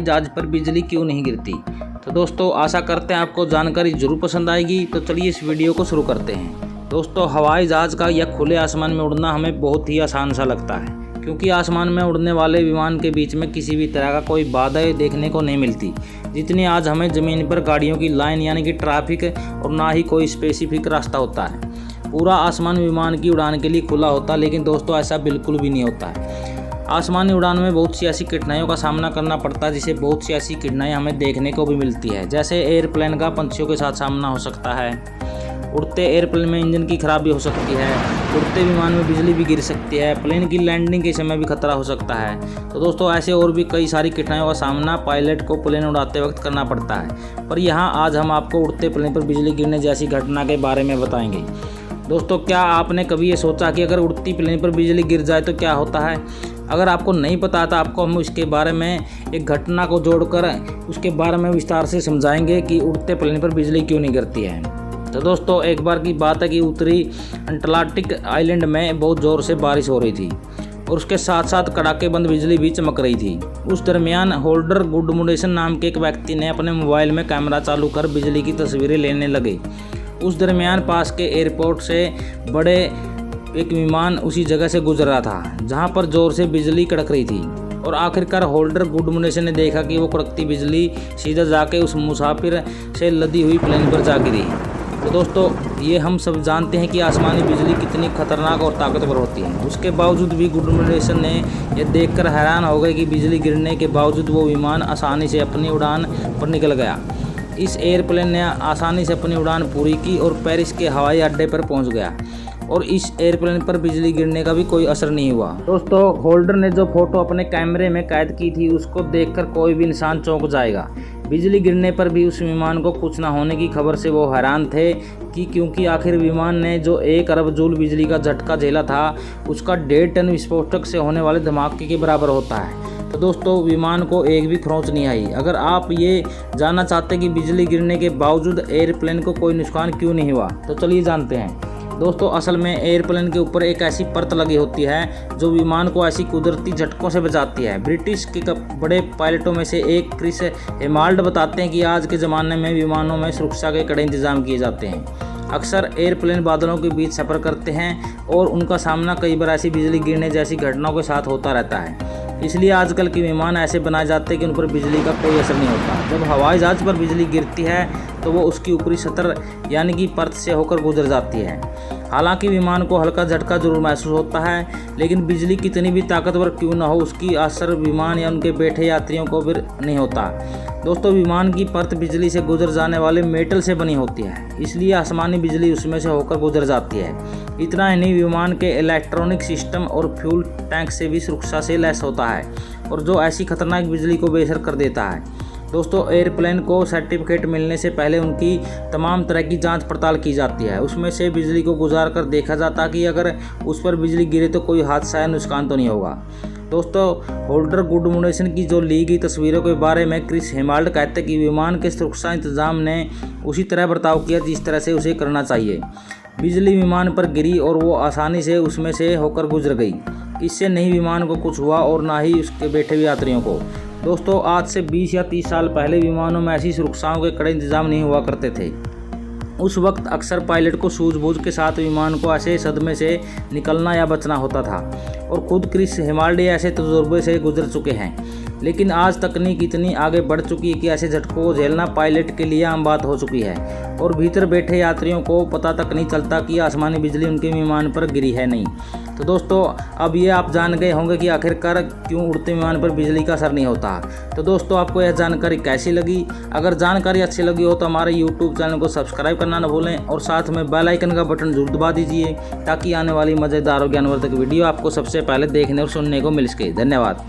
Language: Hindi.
जहाज पर बिजली क्यों नहीं गिरती। तो दोस्तों आशा करते हैं आपको जानकारी जरूर पसंद आएगी। तो चलिए इस वीडियो को शुरू करते हैं। दोस्तों हवाई जहाज़ का या खुले आसमान में उड़ना हमें बहुत ही आसान सा लगता है, क्योंकि आसमान में उड़ने वाले विमान के बीच में किसी भी तरह का कोई बाधा देखने को नहीं मिलती, जितनी आज हमें ज़मीन पर गाड़ियों की लाइन यानी कि ट्रैफिक और ना ही कोई स्पेसिफिक रास्ता होता है। पूरा आसमान विमान की उड़ान के लिए खुला होता है, लेकिन दोस्तों ऐसा बिल्कुल भी नहीं होता है। आसमानी उड़ान में बहुत सी ऐसी कठिनाइयों का सामना करना पड़ता है, जिसे बहुत सी ऐसी कठिनाई हमें देखने को भी मिलती है। जैसे एयरप्लेन का पंछियों के साथ सामना हो सकता है, उड़ते एयरप्लेन में इंजन की खराबी हो सकती है, उड़ते विमान में बिजली भी गिर सकती है, प्लेन की लैंडिंग के समय भी खतरा हो सकता है। तो दोस्तों ऐसे और भी कई सारी कठिनाइयों का सामना पायलट को प्लेन उड़ाते वक्त करना पड़ता है। पर यहाँ आज हम आपको उड़ते प्लेन पर बिजली गिरने जैसी घटना के बारे में बताएंगे। दोस्तों क्या आपने कभी ये सोचा कि अगर उड़ती प्लेन पर बिजली गिर जाए तो क्या होता है? अगर आपको नहीं पता था, आपको हम इसके बारे में एक घटना को जोड़कर उसके बारे में विस्तार से समझाएंगे कि उड़ते प्लेन पर बिजली क्यों नहीं गिरती है। तो दोस्तों एक बार की बात है कि उत्तरी अंटार्कटिक आइलैंड में बहुत ज़ोर से बारिश हो रही थी और उसके साथ साथ कड़ाकेबंद बिजली भी चमक रही थी। उस दरमियान होल्डर गुडमुंडेसन नाम के एक व्यक्ति ने अपने मोबाइल में कैमरा चालू कर बिजली की तस्वीरें लेने लगे। उस दरमियान पास के एयरपोर्ट से बड़े एक विमान उसी जगह से गुजर रहा था जहां पर जोर से बिजली कड़क रही थी, और आखिरकार होल्डर गुडमुंडेसन ने देखा कि वो कड़कती बिजली सीधा जाके उस मुसाफिर से लदी हुई प्लेन पर जा गिरी। तो दोस्तों ये हम सब जानते हैं कि आसमानी बिजली कितनी खतरनाक और ताकतवर होती है। उसके बावजूद भी गुडमुंडेसन ने यह देखकर हैरान हो गए कि बिजली गिरने के बावजूद वो विमान आसानी से अपनी उड़ान पर निकल गया। इस एयरप्लेन ने आसानी से अपनी उड़ान पूरी की और पेरिस के हवाई अड्डे पर पहुंच गया, और इस एयरप्लेन पर बिजली गिरने का भी कोई असर नहीं हुआ। दोस्तों होल्डर ने जो फोटो अपने कैमरे में कैद की थी उसको देखकर कोई भी इंसान चौंक जाएगा। बिजली गिरने पर भी उस विमान को कुछ न होने की खबर से वो हैरान थे क्योंकि आखिर विमान ने जो 1 अरब जूल बिजली का झटका झेला था उसका 1.5 टन विस्फोटक से होने वाले धमाके के बराबर होता है। तो दोस्तों विमान को एक भी खरोंच नहीं आई। अगर आप ये जानना चाहते हैं कि बिजली गिरने के बावजूद एयरप्लेन को कोई नुकसान क्यों नहीं हुआ, तो चलिए जानते हैं। दोस्तों असल में एयरप्लेन के ऊपर एक ऐसी परत लगी होती है जो विमान को ऐसी कुदरती झटकों से बचाती है। ब्रिटिश के बड़े पायलटों में से एक क्रिस हेमाल्ड बताते हैं कि आज के ज़माने में विमानों में सुरक्षा के कड़े इंतजाम किए जाते हैं। अक्सर एयरप्लेन बादलों के बीच सफ़र करते हैं और उनका सामना कई बार ऐसी बिजली गिरने जैसी घटनाओं के साथ होता रहता है। इसलिए आजकल के विमान ऐसे बनाए जाते हैं कि उन पर बिजली का कोई असर नहीं होता। जब हवाई जहाज़ पर बिजली गिरती है तो वो उसकी ऊपरी सतह यानी कि परत से होकर गुजर जाती है। हालांकि विमान को हल्का झटका जरूर महसूस होता है, लेकिन बिजली कितनी भी ताकतवर क्यों न हो उसकी असर विमान या उनके बैठे यात्रियों को भी नहीं होता। दोस्तों विमान की परत बिजली से गुजर जाने वाले मेटल से बनी होती है, इसलिए आसमानी बिजली उसमें से होकर गुजर जाती है। इतना ही नहीं, विमान के इलेक्ट्रॉनिक सिस्टम और फ्यूल टैंक से भी सुरक्षा से लैस होता है, और जो ऐसी खतरनाक बिजली को बेअसर कर देता है। दोस्तों एयरप्लेन को सर्टिफिकेट मिलने से पहले उनकी तमाम तरह की जांच पड़ताल की जाती है। उसमें से बिजली को गुजार कर देखा जाता है कि अगर उस पर बिजली गिरे तो कोई हादसा या नुकसान तो नहीं होगा। दोस्तों होल्डर गुडमुंडेसन की जो ली गई तस्वीरों के बारे में क्रिस हेमाल्ड कहते हैं कि विमान के सुरक्षा इंतजाम ने उसी तरह बर्ताव किया जिस तरह से उसे करना चाहिए। बिजली विमान पर गिरी और वो आसानी से उसमें से होकर गुजर गई। इससे नहीं विमान को कुछ हुआ और ना ही उसके बैठे हुए यात्रियों को। दोस्तों आज से 20 या 30 साल पहले विमानों में ऐसी सुरक्षाओं के कड़े इंतजाम नहीं हुआ करते थे। उस वक्त अक्सर पायलट को सूझबूझ के साथ विमान को ऐसे सदमे से निकलना या बचना होता था, और खुद क्रिस हेमाल्ड ऐसे तजुर्बे से गुजर चुके हैं। लेकिन आज तकनीक इतनी आगे बढ़ चुकी है कि ऐसे झटकों को झेलना पायलट के लिए आम बात हो चुकी है, और भीतर बैठे यात्रियों को पता तक नहीं चलता कि आसमानी बिजली उनके विमान पर गिरी है नहीं। तो दोस्तों अब ये आप जान गए होंगे कि आखिरकार क्यों उड़ते विमान पर बिजली का असर नहीं होता। तो दोस्तों आपको यह जानकारी कैसी लगी? अगर जानकारी अच्छी लगी हो तो हमारे YouTube चैनल को सब्सक्राइब करना न भूलें, और साथ में बेल आइकन का बटन जरूर दबा दीजिए ताकि आने वाली मज़ेदार और ज्ञानवर्धक वीडियो आपको सबसे पहले देखने और सुनने को मिल सके। धन्यवाद।